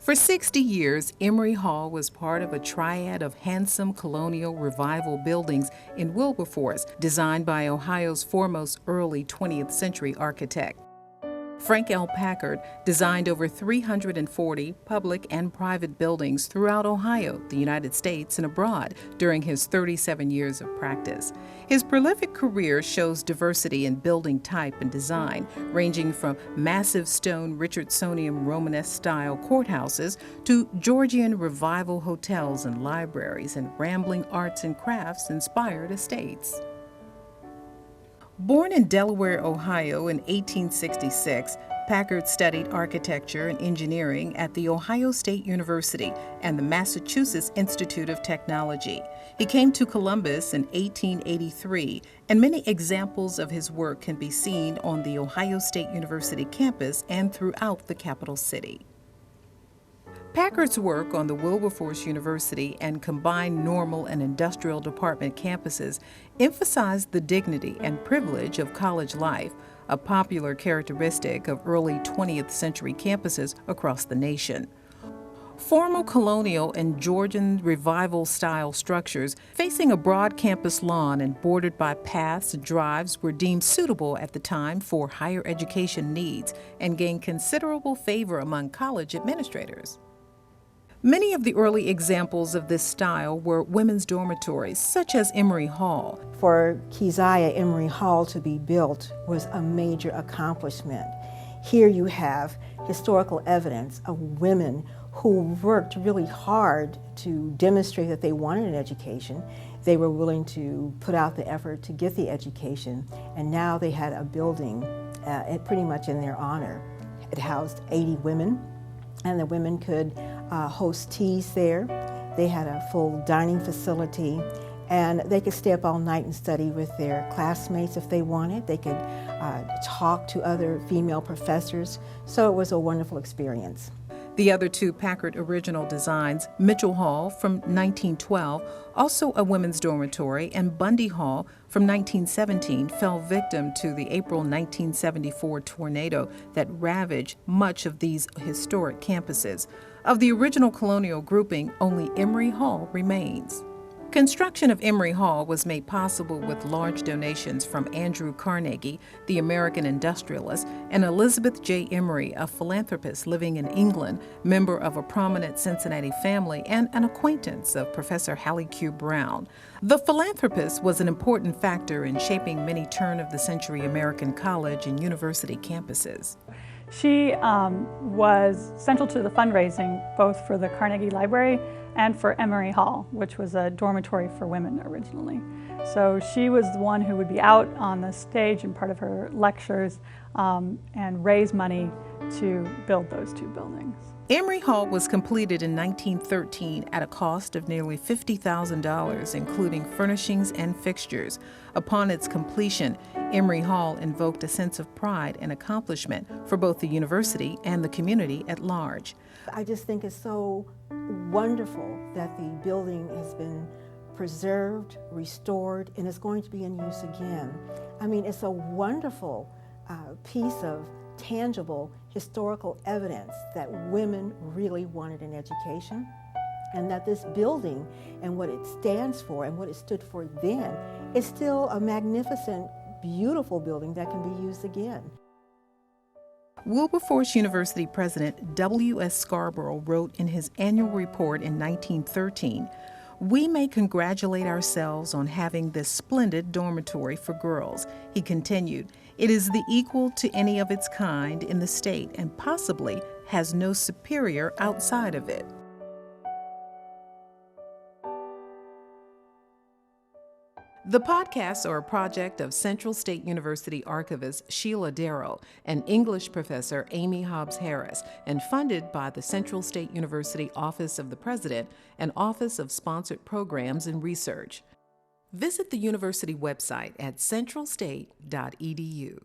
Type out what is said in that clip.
For 60 years, Emory Hall was part of a triad of handsome colonial revival buildings in Wilberforce, designed by Ohio's foremost early 20th century architect. Frank L. Packard designed over 340 public and private buildings throughout Ohio, the United States, and abroad during his 37 years of practice. His prolific career shows diversity in building type and design, ranging from massive stone Richardsonian Romanesque-style courthouses to Georgian revival hotels and libraries and rambling arts and crafts-inspired estates. Born in Delaware, Ohio in 1866, Packard studied architecture and engineering at The Ohio State University and the Massachusetts Institute of Technology. He came to Columbus in 1883, and many examples of his work can be seen on the Ohio State University campus and throughout the capital city. Packard's work on the Wilberforce University and combined Normal and Industrial Department campuses emphasized the dignity and privilege of college life, a popular characteristic of early 20th century campuses across the nation. Formal colonial and Georgian revival-style structures facing a broad campus lawn and bordered by paths and drives were deemed suitable at the time for higher education needs and gained considerable favor among college administrators. Many of the early examples of this style were women's dormitories, such as Emory Hall. For Keziah, Emory Hall to be built was a major accomplishment. Here you have historical evidence of women who worked really hard to demonstrate that they wanted an education. They were willing to put out the effort to get the education, and now they had a building pretty much in their honor. It housed 80 women, and the women could host teas there. They had a full dining facility, and they could stay up all night and study with their classmates if they wanted. They could talk to other female professors, so it was a wonderful experience. The other two Packard original designs, Mitchell Hall from 1912, also a women's dormitory, and Bundy Hall from 1917, fell victim to the April 1974 tornado that ravaged much of these historic campuses. Of the original colonial grouping, only Emory Hall remains. Construction of Emory Hall was made possible with large donations from Andrew Carnegie, the American industrialist, and Elizabeth J. Emery, a philanthropist living in England, member of a prominent Cincinnati family, and an acquaintance of Professor Hallie Q. Brown. The philanthropist was an important factor in shaping many turn-of-the-century American college and university campuses. She was central to the fundraising both for the Carnegie Library and for Emery Hall, which was a dormitory for women originally. So she was the one who would be out on the stage in part of her lectures and raise money to build those two buildings. Emory Hall was completed in 1913 at a cost of nearly $50,000, including furnishings and fixtures. Upon its completion, Emory Hall invoked a sense of pride and accomplishment for both the university and the community at large. I just think it's so wonderful that the building has been preserved, restored, and is going to be in use again. I mean, it's a wonderful piece of tangible historical evidence that women really wanted an education, and that this building and what it stands for and what it stood for then is still a magnificent, beautiful building that can be used again. Wilberforce University President W.S. Scarborough wrote in his annual report in 1913, "We may congratulate ourselves on having this splendid dormitory for girls." He continued, "It is the equal to any of its kind in the state and possibly has no superior outside of it." The podcasts are a project of Central State University archivist Sheila Darrow and English professor Amy Hobbs Harris, and funded by the Central State University Office of the President and Office of Sponsored Programs and Research. Visit the university website at centralstate.edu.